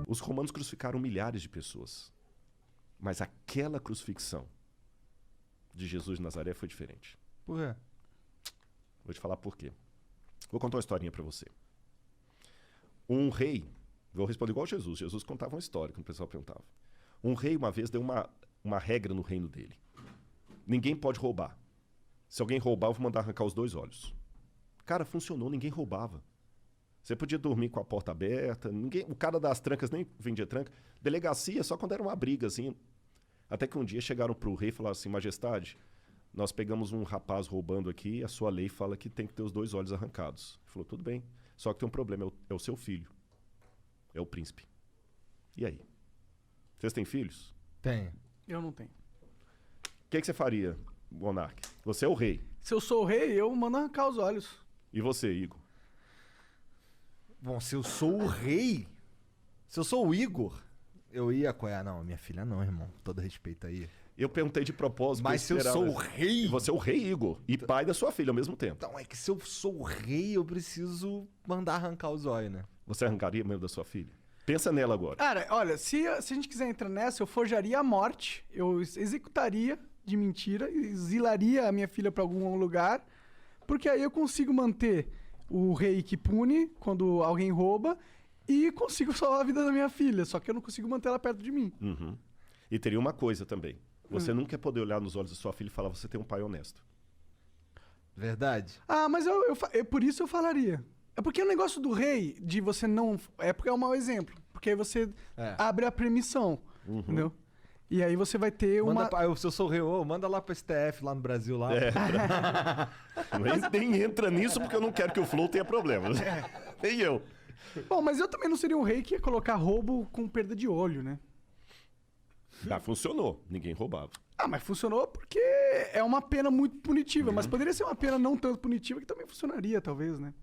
Os romanos crucificaram milhares de pessoas. Mas aquela crucifixão de Jesus de Nazaré foi diferente. Por quê? Vou te falar por quê. Vou contar uma historinha para você. Um rei, vou responder igual Jesus. Jesus contava uma história, quando o pessoal perguntava. Um rei, uma vez, deu uma regra no reino dele. Ninguém pode roubar. Se alguém roubar, eu vou mandar arrancar os 2 olhos. Cara, funcionou, ninguém roubava. Você podia dormir com a porta aberta, o cara das trancas nem vendia tranca. Delegacia só quando era uma briga, assim. Até que um dia chegaram pro rei e falaram assim, majestade, nós pegamos um rapaz roubando aqui, a sua lei fala que tem que ter os 2 olhos arrancados. Ele falou, tudo bem, só que tem um problema, é o seu filho. É o príncipe. E aí? Vocês têm filhos? Tenho. Eu não tenho. O que você faria, monarca? Você é o rei. Se eu sou o rei, eu mando arrancar os olhos. E você, Igor? Bom, se eu sou o rei, se eu sou o Igor, eu ia apoiar. Não, minha filha não, irmão. Todo respeito aí. Eu perguntei de propósito. Mas se eu sou o rei... Você é o rei, Igor. E pai da sua filha ao mesmo tempo. Então, é que se eu sou o rei, eu preciso mandar arrancar os olhos, né? Você arrancaria mesmo da sua filha? Pensa nela agora. Cara, olha, se a gente quiser entrar nessa, eu forjaria a morte, eu executaria de mentira, exilaria a minha filha pra algum lugar, porque aí eu consigo manter o rei que pune quando alguém rouba e consigo salvar a vida da minha filha, só que eu não consigo manter ela perto de mim. Uhum. E teria uma coisa também. Você nunca ia poder olhar nos olhos da sua filha e falar, você tem um pai honesto. Verdade? Ah, mas por isso eu falaria. É porque o negócio do rei, de você não... É porque é um mau exemplo. Porque aí você abre a permissão, entendeu? E aí você vai ter Se eu sou o rei, manda lá pro STF, lá no Brasil, lá. Nem entra nisso porque eu não quero que o Flow tenha problemas. Nem eu. Bom, mas eu também não seria um rei que ia colocar roubo com perda de olho, né? Funcionou. Ninguém roubava. Ah, mas funcionou porque é uma pena muito punitiva. Mas poderia ser uma pena não tanto punitiva que também funcionaria, talvez, né?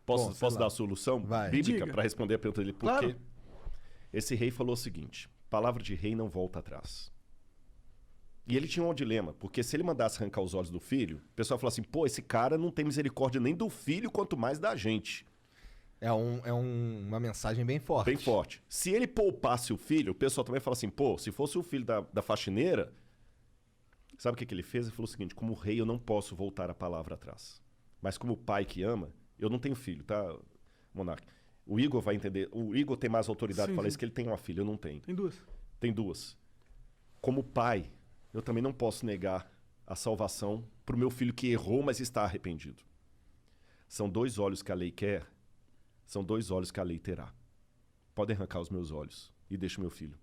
Posso dar a solução bíblica Diga. para responder a pergunta dele? Por Claro. quê? Esse rei falou o seguinte, palavra de rei não volta atrás. E ele tinha um dilema, porque se ele mandasse arrancar os olhos do filho, o pessoal falou assim, pô, esse cara não tem misericórdia nem do filho, quanto mais da gente. É uma mensagem bem forte. Bem forte. Se ele poupasse o filho, o pessoal também fala assim, pô, se fosse o filho da faxineira, sabe o que ele fez? Ele falou o seguinte, como rei eu não posso voltar a palavra atrás. Mas como pai que ama, eu não tenho filho, tá, monarca? O Igor vai entender, o Igor tem mais autoridade para falar isso, que ele tem uma filha, eu não tenho. Tem 2. Tem 2. Como pai, eu também não posso negar a salvação para o meu filho que errou, mas está arrependido. São 2 olhos que a lei quer, são 2 olhos que a lei terá. Podem arrancar os meus olhos e deixa o meu filho.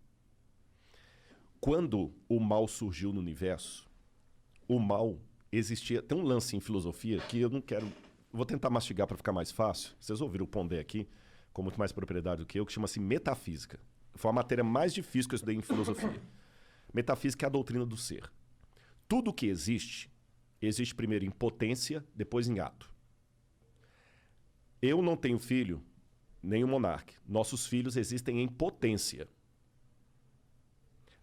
Quando o mal surgiu no universo, o mal existia... Tem um lance em filosofia que eu não quero... Vou tentar mastigar para ficar mais fácil. Vocês ouviram o Pondé aqui, com muito mais propriedade do que eu, que chama-se metafísica. Foi a matéria mais difícil que eu estudei em filosofia. Metafísica é a doutrina do ser. Tudo que existe, existe primeiro em potência, depois em ato. Eu não tenho filho, nem o monarca. Nossos filhos existem em potência.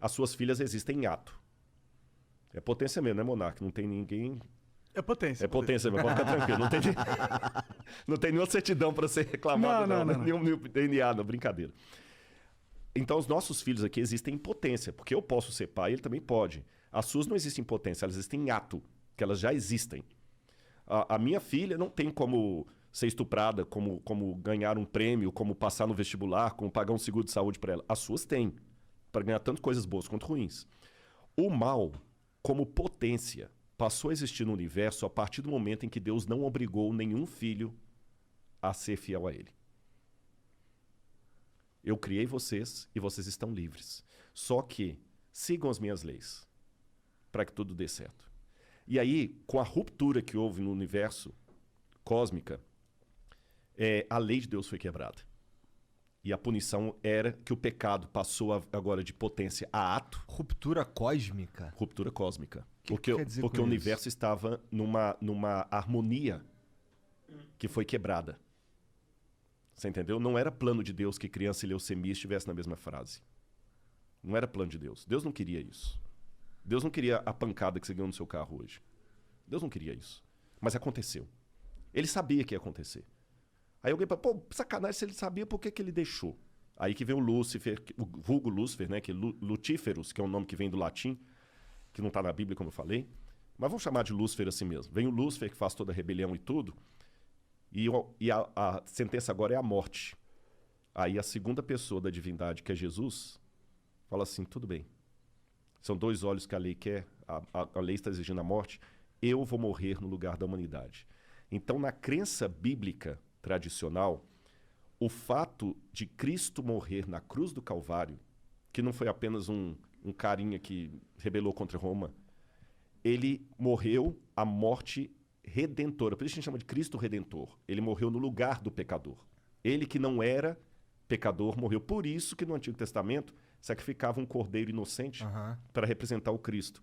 As suas filhas existem em ato. É potência mesmo, né, monarca? Não tem ninguém... É potência. É potência mesmo, pode ficar tranquilo. Não tem nenhuma certidão para ser reclamado, não. Nenhum DNA, não, brincadeira. Então, os nossos filhos aqui existem em potência, porque eu posso ser pai, ele também pode. As suas não existem em potência, elas existem em ato, que elas já existem. A minha filha não tem como ser estuprada, como ganhar um prêmio, como passar no vestibular, como pagar um seguro de saúde para ela. As suas têm, para ganhar tanto coisas boas quanto ruins. O mal, como potência, passou a existir no universo a partir do momento em que Deus não obrigou nenhum filho a ser fiel a ele. Eu criei vocês e vocês estão livres. Só que sigam as minhas leis para que tudo dê certo. E aí, com a ruptura que houve no universo cósmica, a lei de Deus foi quebrada. E a punição era que o pecado passou agora de potência a ato. Ruptura cósmica? Ruptura cósmica. Que quer dizer porque com o isso? universo estava numa harmonia que foi quebrada. Você entendeu? Não era plano de Deus que criança e leucemia estivessem na mesma frase. Não era plano de Deus. Deus não queria isso. Deus não queria a pancada que você ganhou no seu carro hoje. Deus não queria isso. Mas aconteceu. Ele sabia que ia acontecer. Aí alguém fala, pô, sacanagem, se ele sabia, por que ele deixou? Aí que vem o Lúcifer, o vulgo Lúcifer, né? Que é Lutíferos, que é um nome que vem do latim, que não está na Bíblia, como eu falei. Mas vamos chamar de Lúcifer assim mesmo. Vem o Lúcifer, que faz toda a rebelião e tudo. E a sentença agora é a morte. Aí a segunda pessoa da divindade, que é Jesus, fala assim, tudo bem. São 2 olhos que a lei quer, a lei está exigindo a morte. Eu vou morrer no lugar da humanidade. Então, na crença bíblica tradicional, o fato de Cristo morrer na cruz do Calvário, que não foi apenas um carinha que rebelou contra Roma, ele morreu a morte redentora. Por isso a gente chama de Cristo Redentor. Ele morreu no lugar do pecador. Ele que não era pecador morreu. Por isso que no Antigo Testamento sacrificava um cordeiro inocente para representar o Cristo.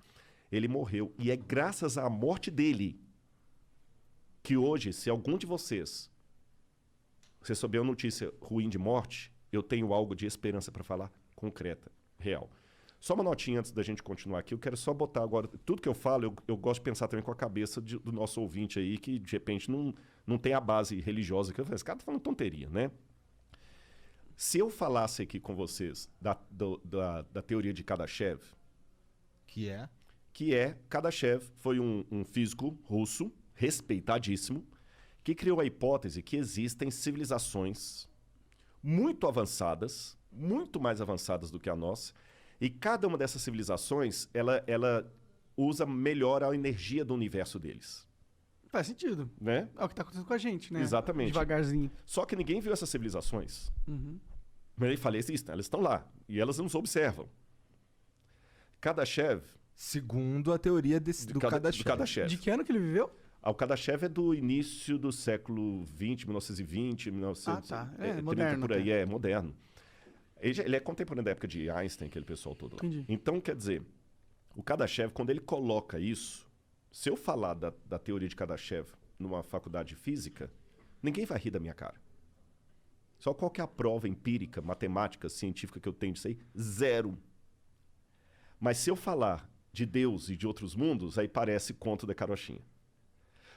Ele morreu. E é graças à morte dele que hoje, se algum de vocês souber uma notícia ruim de morte, eu tenho algo de esperança para falar concreta, real. Só uma notinha antes da gente continuar aqui. Eu quero só botar agora... Tudo que eu falo, eu gosto de pensar também com a cabeça do nosso ouvinte aí, que de repente não tem a base religiosa. Que eu falei, esse cara tá falando tonteria, né? Se eu falasse aqui com vocês da teoria de Kardashev... Que é? Que é... Kardashev foi um físico russo, respeitadíssimo, que criou a hipótese que existem civilizações muito avançadas, muito mais avançadas do que a nossa, e cada uma dessas civilizações, ela usa melhor a energia do universo deles. Faz sentido. Né? É o que tá acontecendo com a gente, né? Exatamente. Devagarzinho. Só que ninguém viu essas civilizações. Mas ele falei, existem, elas estão lá. E elas nos observam. Kardashev... Segundo a teoria do Kardashev. De que ano que ele viveu? O Kardashev é do início do século XX, 1920, 1930, moderno, por aí, é moderno. Ele é contemporâneo da época de Einstein, aquele pessoal todo lá. Entendi. Então, quer dizer, o Kardashev, quando ele coloca isso, se eu falar da teoria de Kardashev numa faculdade de física, ninguém vai rir da minha cara. Só qual que é a prova empírica, matemática, científica que eu tenho disso aí? Zero. Mas se eu falar de Deus e de outros mundos, aí parece conto da carochinha.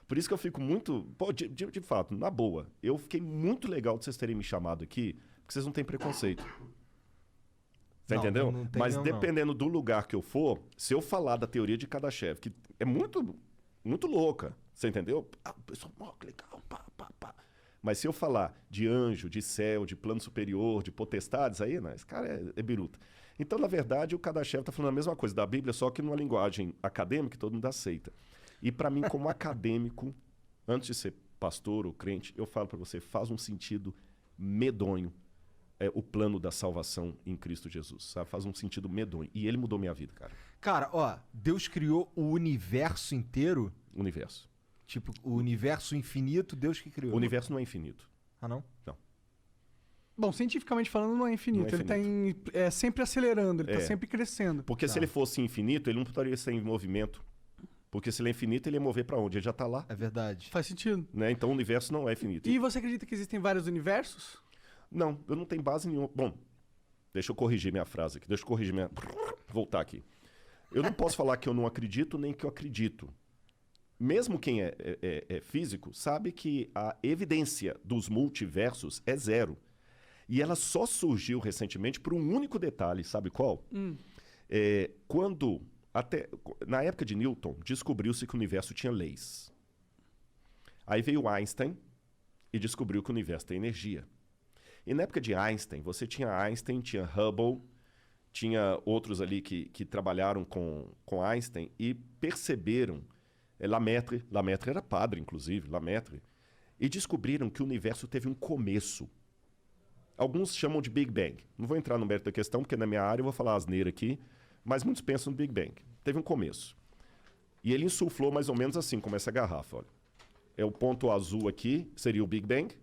Por isso que eu fico muito... Pô, de fato, na boa, eu fiquei muito legal de vocês terem me chamado aqui, porque vocês não têm preconceito. Você entendeu? Não tem, mas não, dependendo do lugar que eu for, se eu falar da teoria de Kardashev, que é muito, muito louca, você entendeu? Pessoal, que legal, pá. Mas se eu falar de anjo, de céu, de plano superior, de potestades, aí, né, esse cara é biruta. Então, na verdade, o Kardashev está falando a mesma coisa da Bíblia, só que numa linguagem acadêmica que todo mundo aceita. E para mim, como acadêmico, antes de ser pastor ou crente, eu falo para você, faz um sentido medonho o plano da salvação em Cristo Jesus, sabe? Faz um sentido medonho. E ele mudou minha vida, cara. Cara, ó, Deus criou o universo inteiro? Universo. Tipo, o universo infinito, Deus que criou. O universo não é infinito. Ah, não? Não. Bom, cientificamente falando, não é infinito. Não é Ele tá sempre acelerando, ele tá É. sempre crescendo. Porque se ele fosse infinito, ele não poderia ser em movimento. Porque se ele é infinito, ele ia mover para onde? Ele já está lá. É verdade. Faz sentido. Né? Então o universo não é infinito. E você acredita que existem vários universos? Não, eu não tenho base nenhuma. Bom, deixa eu corrigir minha frase aqui. Deixa eu corrigir minha... Voltar aqui. Eu não posso falar que eu não acredito, nem que eu acredito. Mesmo quem é físico sabe que a evidência dos multiversos é zero. E ela só surgiu recentemente por um único detalhe, sabe qual? Na época de Newton, descobriu-se que o universo tinha leis. Aí veio Einstein e descobriu que o universo tem energia. E na época de Einstein, você tinha Einstein, tinha Hubble, tinha outros ali que trabalharam com Einstein e perceberam, Lemaitre era padre, inclusive, Lemaitre, e descobriram que o universo teve um começo. Alguns chamam de Big Bang. Não vou entrar no mérito da questão, porque na minha área eu vou falar asneira aqui, mas muitos pensam no Big Bang. Teve um começo. E ele insuflou mais ou menos assim, como essa garrafa. Olha. É o ponto azul aqui, seria o Big Bang,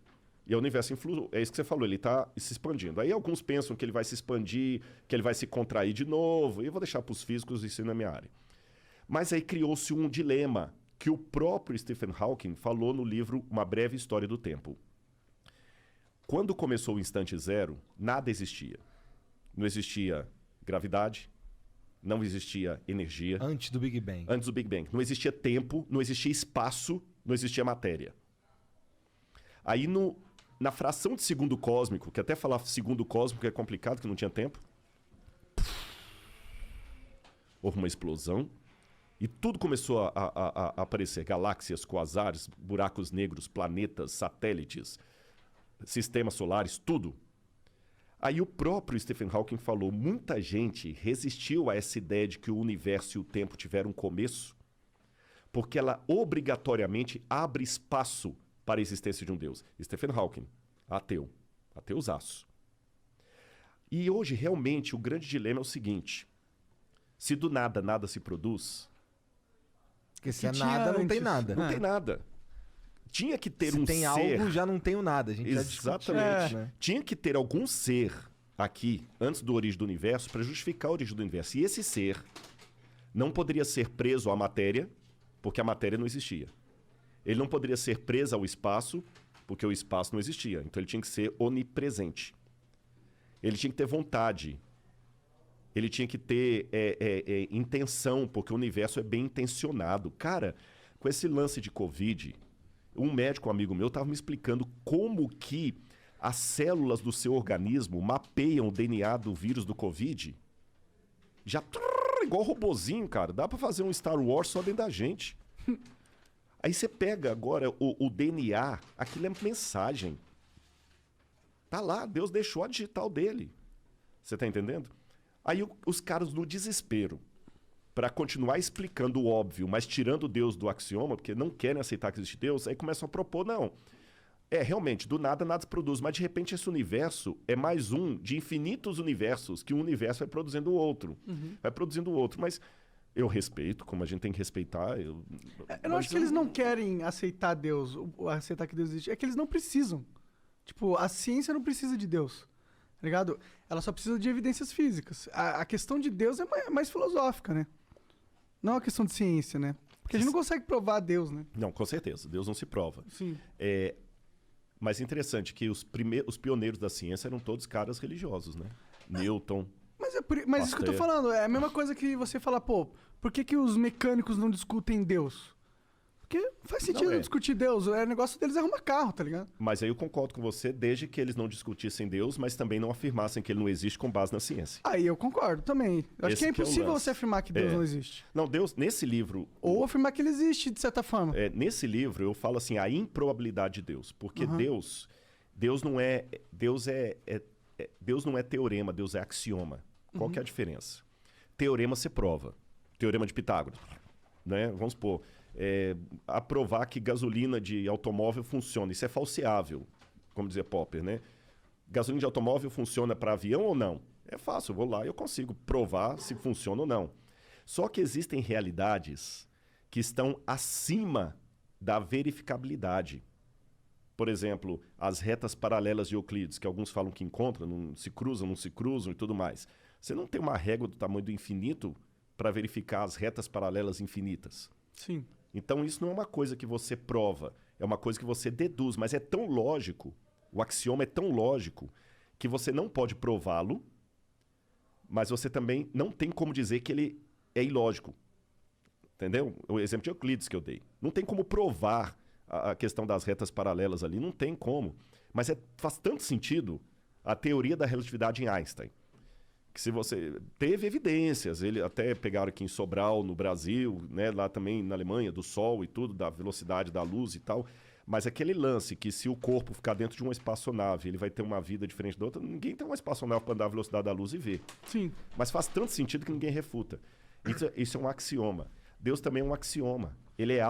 e o universo influiu. É isso que você falou, ele está se expandindo. Aí alguns pensam que ele vai se expandir, que ele vai se contrair de novo, e eu vou deixar para os físicos isso na minha área. Mas aí criou-se um dilema que o próprio Stephen Hawking falou no livro Uma Breve História do Tempo. Quando começou o instante zero, nada existia. Não existia gravidade, não existia energia. Antes do Big Bang. Antes do Big Bang. Não existia tempo, não existia espaço, não existia matéria. Aí na fração de segundo cósmico, que até falar segundo cósmico é complicado, que não tinha tempo, houve uma explosão e tudo começou a aparecer. Galáxias, quasares, buracos negros, planetas, satélites, sistemas solares, tudo. Aí o próprio Stephen Hawking falou, muita gente resistiu a essa ideia de que o universo e o tempo tiveram um começo, porque ela obrigatoriamente abre espaço para a existência de um Deus. Stephen Hawking, ateu, ateusaço. E hoje, realmente, o grande dilema é o seguinte, se do nada, nada se produz... Porque se é tinha nada, não tem antes. nada. Não tem nada. Tinha que ter Se um tem ser... algo, já não tenho nada. A gente já discutiu Exatamente. isso, né? Tinha que ter algum ser aqui, antes da origem do universo, para justificar a origem do universo. E esse ser não poderia ser preso à matéria, porque a matéria não existia. Ele não poderia ser preso ao espaço, porque o espaço não existia. Então ele tinha que ser onipresente. Ele tinha que ter vontade. Ele tinha que ter intenção, porque o universo é bem intencionado. Cara, com esse lance de Covid, um médico amigo meu estava me explicando como que as células do seu organismo mapeiam o DNA do vírus do Covid. Já igual robozinho, cara. Dá pra fazer um Star Wars só dentro da gente. Aí você pega agora o DNA, aquilo é mensagem. Tá lá, Deus deixou a digital dele. Você tá entendendo? Aí os caras no desespero, para continuar explicando o óbvio, mas tirando Deus do axioma, porque não querem aceitar que existe Deus, aí começam a propor, não. Realmente, do nada nada se produz, mas de repente esse universo é mais um de infinitos universos, que um universo vai produzindo o outro. Vai produzindo o outro, mas eu respeito, como a gente tem que respeitar. Eu não acho que eles não querem aceitar Deus, aceitar que Deus existe. É que eles não precisam. Tipo, a ciência não precisa de Deus, tá ligado? Ela só precisa de evidências físicas. A questão de Deus é mais filosófica, né? Não é uma questão de ciência, né? Porque a gente não consegue provar Deus, né? Não, com certeza. Deus não se prova. Sim. Mas é interessante que os pioneiros da ciência eram todos caras religiosos, né? Newton. Mas isso que eu tô falando, é a mesma coisa que você falar, pô, por que os mecânicos não discutem Deus? Porque faz sentido discutir Deus, o negócio deles é arrumar carro, tá ligado? Mas aí eu concordo com você, desde que eles não discutissem Deus, mas também não afirmassem que ele não existe com base na ciência. Aí eu concordo também. Eu acho que é Esse que é o impossível lance. você afirmar que Deus não existe. Não, Deus, nesse livro... Ou afirmar que ele existe, de certa forma. Nesse livro eu falo assim, a improbabilidade de Deus. Porque Deus não é teorema, Deus é axioma. Qual que é a diferença? Teorema você prova. Teorema de Pitágoras. Né? Vamos supor, aprovar que gasolina de automóvel funciona. Isso é falseável, como dizia Popper, né? Gasolina de automóvel funciona para avião ou não? É fácil, eu vou lá e eu consigo provar se funciona ou não. Só que existem realidades que estão acima da verificabilidade. Por exemplo, as retas paralelas de Euclides, que alguns falam que encontram, não se cruzam e tudo mais. Você não tem uma régua do tamanho do infinito para verificar as retas paralelas infinitas. Sim. Então isso não é uma coisa que você prova, é uma coisa que você deduz, mas é tão lógico, o axioma é tão lógico, que você não pode prová-lo, mas você também não tem como dizer que ele é ilógico. Entendeu? O exemplo de Euclides que eu dei. Não tem como provar a questão das retas paralelas ali, não tem como. Mas faz tanto sentido a teoria da relatividade em Einstein. Que se você... Teve evidências, ele até pegaram aqui em Sobral, no Brasil, né, lá também na Alemanha, do Sol e tudo, da velocidade da luz e tal. Mas aquele lance que se o corpo ficar dentro de uma espaçonave, ele vai ter uma vida diferente da outra, ninguém tem uma espaçonave para andar a velocidade da luz e ver. Sim. Mas faz tanto sentido que ninguém refuta. Isso é um axioma. Deus também é um axioma. Ele é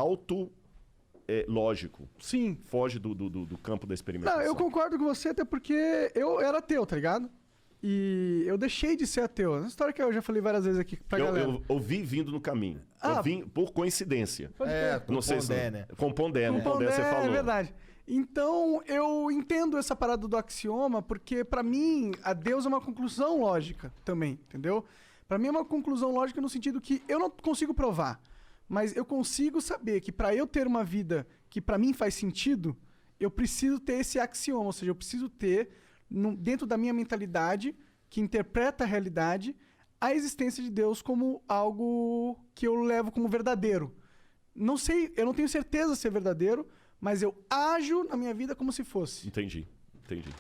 lógico. Sim. Foge do campo da experimentação. Não, eu concordo com você, até porque eu era ateu, tá ligado? E eu deixei de ser ateu. Essa história que eu já falei várias vezes aqui pra galera. Eu ouvi vindo no caminho. Eu vim por coincidência. Com Não sei Pondé, né? Com Pondé, né? Pondé você falou. É verdade. Então, eu entendo essa parada do axioma, porque pra mim, a Deus é uma conclusão lógica também, entendeu? Pra mim é uma conclusão lógica no sentido que eu não consigo provar, mas eu consigo saber que pra eu ter uma vida que pra mim faz sentido, eu preciso ter esse axioma, ou seja, eu preciso ter dentro da minha mentalidade, que interpreta a realidade, a existência de Deus como algo que eu levo como verdadeiro. Não sei, eu não tenho certeza se é verdadeiro, mas eu ajo na minha vida como se fosse. Entendi. Entendi.